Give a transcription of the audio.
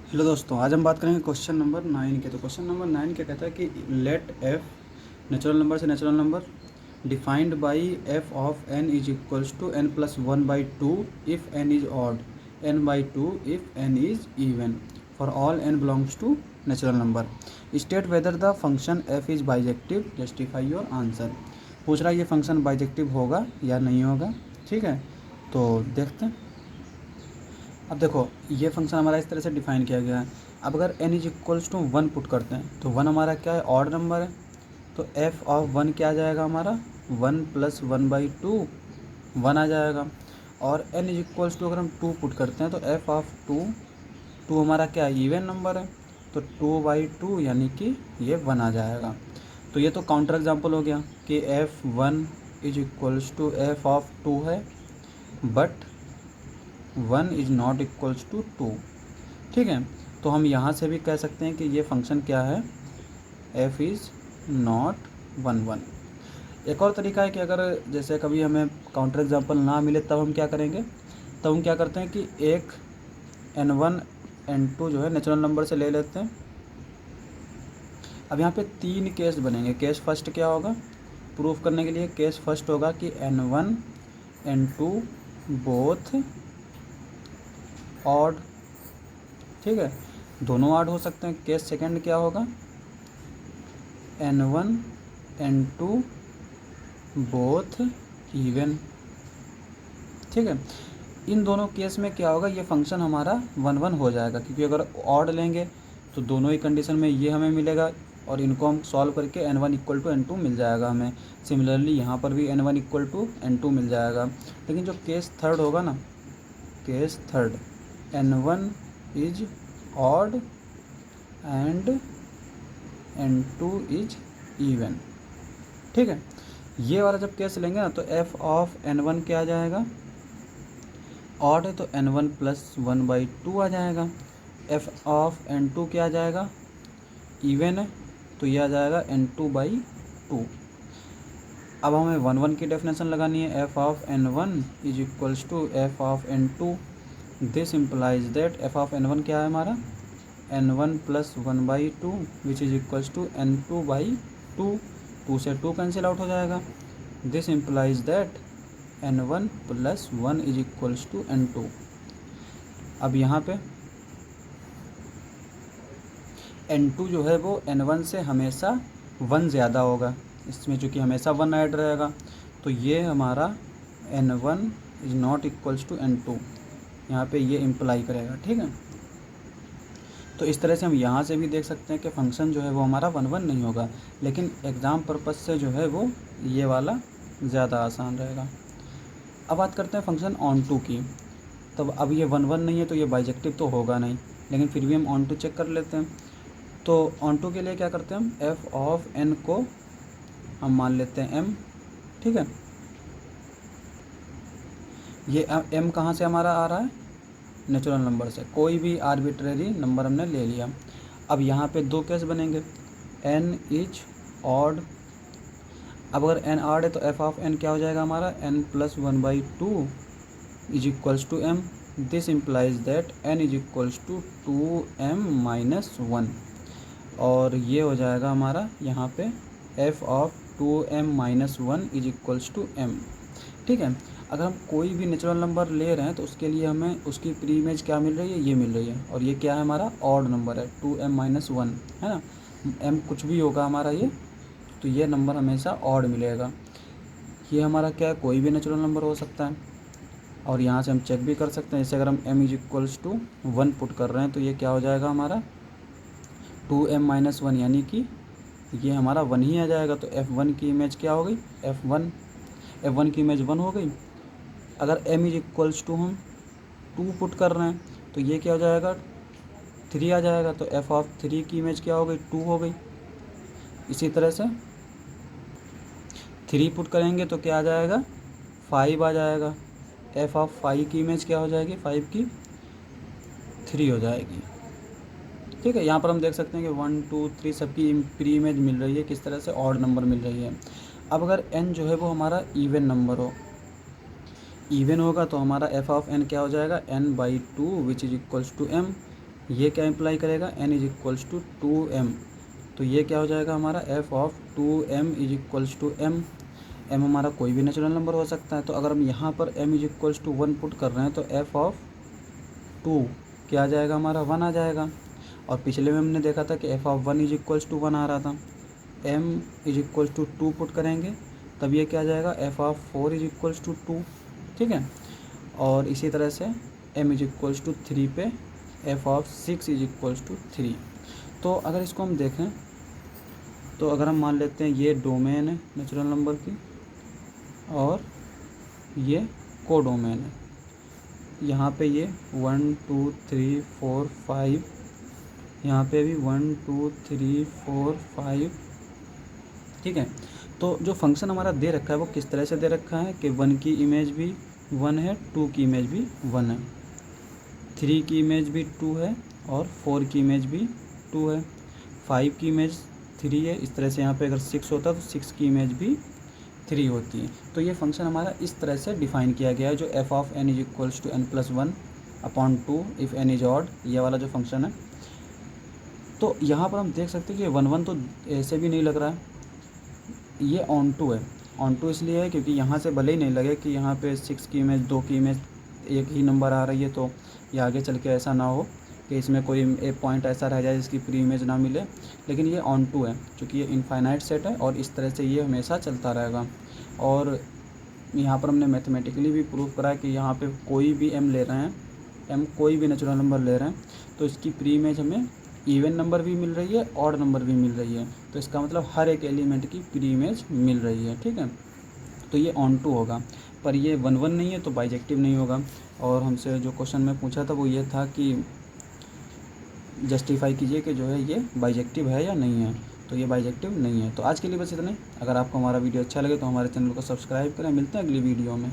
Hello दोस्तों, आज हम बात करेंगे क्वेश्चन नंबर 9 के। तो क्वेश्चन नंबर 9 क्या कहता है कि लेट एफ नेचुरल नंबर से natural number defined by f of n is equals to n plus one by two if n is odd, n by two if n is even, for all n belongs to natural number. State whether the function f is bijective, justify your answer. पूछ रहा है ये function bijective होगा या नहीं होगा। ठीक है, तो देखते हैं। अब देखो, ये फंक्शन हमारा इस तरह से डिफाइन किया गया है। अब अगर n is equals to one put करते हैं तो वन हमारा क्या है, ऑड नंबर है। तो f ऑफ वन क्या आ जाएगा हमारा, one plus one by two, one आ जाएगा। और n इज इक्वल्स टू अगर हम टू पुट करते हैं तो f ऑफ टू, टू हमारा क्या है, इवन नंबर है। तो टू बाई टू यानी कि ये वन आ जाएगा। तो ये तो काउंटर एग्जाम्पल हो गया कि f one is equals to f of two है, but one is not equals to two. ठीक है, तो हम यहाँ से भी कह सकते हैं कि ये फंक्शन क्या है, f is not one one. एक और तरीका है कि अगर जैसे कभी हमें काउंटर एग्जांपल ना मिले तब हम क्या करेंगे, तब हम क्या करते हैं कि एक n1 n2 जो है नेचुरल नंबर से ले लेते हैं। अब यहाँ पे तीन केस बनेंगे। केस फर्स्ट क्या होगा, प्रूफ करने के लिए केस फर्स्ट होगा कि n1 n2 बोथ ऑड। ठीक है, दोनों ऑड हो सकते हैं। केस सेकंड क्या होगा, n1 n2 बोथ इवन। ठीक है, इन दोनों केस में क्या होगा, ये फंक्शन हमारा वन वन हो जाएगा, क्योंकि अगर ऑड लेंगे तो दोनों ही कंडीशन में ये हमें मिलेगा और इनको हम सॉल्व करके n1 इक्वल टू n2 मिल जाएगा हमें। सिमिलरली यहाँ पर भी n1 इक्वल टू n2 मिल जाएगा। लेकिन जो केस थर्ड होगा ना, case third, n1 is odd and n2 is even. ठीक है, ये वाला जब केस लेंगे ना तो f ऑफ n1 क्या आ जाएगा, ऑड है तो n1 plus one by two आ जाएगा। f ऑफ n2 क्या आ जाएगा, इवन है तो ये आ जाएगा n2 बाई टू। अब हमें वन वन की डेफिनेशन लगानी है। f of n1 is equals to f of n2। This implies that f of n1 क्या है हमारा, n1 plus one by two which is equals to n2 by two. Two से two cancel out हो जाएगा। This implies that n1 plus one is equals to n2। अब यहाँ पे n2 जो है वो n1 से हमेशा वन ज़्यादा होगा, इसमें चूँकि हमेशा वन ऐड रहेगा, तो ये हमारा n1 is not equals to n2, यहाँ पे ये इम्प्लाई करेगा। ठीक है, तो इस तरह से हम यहाँ से भी देख सकते हैं कि फंक्शन जो है वो हमारा वन वन नहीं होगा, लेकिन एग्ज़ाम पर्पज़ से जो है वो ये वाला ज़्यादा आसान रहेगा। अब बात करते हैं फंक्शन ऑन टू की। तब अब ये वन वन नहीं है तो ये बाइजेक्टिव तो होगा नहीं, लेकिन फिर भी हम ऑन टू चेक कर लेते हैं। तो ऑन टू के लिए क्या करते हैं, हम एफ ऑफ एन को हम मान लेते हैं m। ठीक है, ये m कहाँ से हमारा आ रहा है, नेचुरल नंबर से। कोई भी आर्बिट्रेरी नंबर हमने ले लिया। अब यहाँ पे दो केस बनेंगे, n इज ऑड। अब अगर n ऑड है तो f ऑफ n क्या हो जाएगा हमारा, n plus one by two is equals to m। This implies that n is equals to two m minus one. और ये हो जाएगा हमारा यहाँ पे f of two m minus one is equals to m। ठीक है, अगर हम कोई भी नेचुरल नंबर ले रहे हैं तो उसके लिए हमें उसकी प्री इमेज क्या मिल रही है, ये मिल रही है। और ये क्या है हमारा, ऑड नंबर है, टू m माइनस वन, है ना। m कुछ भी होगा हमारा ये, तो ये नंबर हमेशा ऑड मिलेगा। ये हमारा क्या है, कोई भी नेचुरल नंबर हो सकता है। और यहाँ से हम चेक भी कर सकते हैं, जैसे अगर हम m is equals to one put कर रहे हैं तो ये क्या हो जाएगा हमारा, टू m माइनस वन, यानी कि ये हमारा वन ही आ जाएगा। तो f1 की इमेज क्या हो गई, f1 की इमेज वन हो गई। अगर m इज इक्वल्स टू हम टू पुट कर रहे हैं तो ये क्या हो जाएगा, थ्री आ जाएगा। तो f ऑफ थ्री की इमेज क्या हो गई, टू हो गई। इसी तरह से थ्री पुट करेंगे तो क्या आ जाएगा, फाइव आ जाएगा। f ऑफ फाइव की इमेज क्या हो जाएगी, फाइव की थ्री हो जाएगी। ठीक है, यहाँ पर हम देख सकते हैं कि वन टू थ्री सबकी प्री इमेज मिल रही है, किस तरह से, ऑड नंबर मिल रही है। अब अगर n जो है वो हमारा इवन नंबर हो, इवन होगा तो हमारा f ऑफ n क्या हो जाएगा, n by two which is equals to m। ये क्या इम्प्लाई करेगा, n is equals to 2m, तो ये क्या हो जाएगा हमारा f of 2m is equals to m। m हमारा कोई भी नेचुरल नंबर हो सकता है, तो अगर हम यहाँ पर m is equals to 1 put कर रहे हैं तो f ऑफ 2 क्या आ जाएगा हमारा, 1 आ जाएगा। और पिछले में हमने देखा था कि f of 1 is equals to 1 आ रहा था। m is equals to 2 put करेंगे तब ये क्या आ जाएगा, f of 4 is equals to 2, ठीक है। और इसी तरह से m इज इक्वल्स टू 3 पे f of 6 is equals to 3। तो अगर इसको हम देखें तो अगर हम मान लेते हैं ये डोमेन है नेचुरल नंबर की और ये कोडोमेन है, यहाँ पे ये 1 2 3 4 5, यहाँ पे भी 1 2 3 4 5, ठीक है। तो जो फंक्शन हमारा दे रखा है वो किस तरह से दे रखा है कि 1 की इमेज भी 1 है, 2 की इमेज भी 1 है, 3 की इमेज भी 2 है और 4 की इमेज भी 2 है, 5 की इमेज 3 है। इस तरह से यहाँ पे अगर 6 होता तो 6 की इमेज भी 3 होती है। तो ये फंक्शन हमारा इस तरह से डिफ़ाइन किया गया है, जो f of n is equals to n+1 upon 2 if n is odd, ये वाला जो फंक्शन है। तो यहाँ पर हम देख सकते हैं कि 1 1 तो ऐसे भी नहीं लग रहा है, ये ऑन टू है। ऑन टू इसलिए है क्योंकि यहाँ से भले ही नहीं लगे कि यहाँ पे 6 की इमेज 2 की इमेज एक ही नंबर आ रही है, तो ये आगे चल के ऐसा ना हो कि इसमें कोई एक पॉइंट ऐसा रह जाए जिसकी प्री इमेज ना मिले, लेकिन ये ऑन टू है क्योंकि ये इनफाइनाइट सेट है और इस तरह से ये हमेशा चलता रहेगा। और यहाँ पर हमने मैथमेटिकली भी प्रूव करा कि यहाँ पे कोई भी m ले रहे हैं, m कोई भी नेचुरल नंबर ले रहे हैं तो इसकी प्री इमेज हमें इवन नंबर भी मिल रही है, ऑड नंबर भी मिल रही है, तो इसका मतलब हर एक एलिमेंट की प्री इमेज मिल रही है, ठीक है। तो ये ऑन टू होगा, पर ये 1 1 नहीं है तो बाइजेक्टिव नहीं होगा। और हमसे जो क्वेश्चन में पूछा था वो ये था कि जस्टिफाई कीजिए कि जो है ये बाइजेक्टिव है या नहीं है, तो ये बाइजेक्टिव नहीं है। तो आज के लिए बस इतना ही। अगर आपको हमारा वीडियो अच्छा लगे तो हमारे चैनल को सब्सक्राइब करें। मिलते हैं अगली वीडियो में।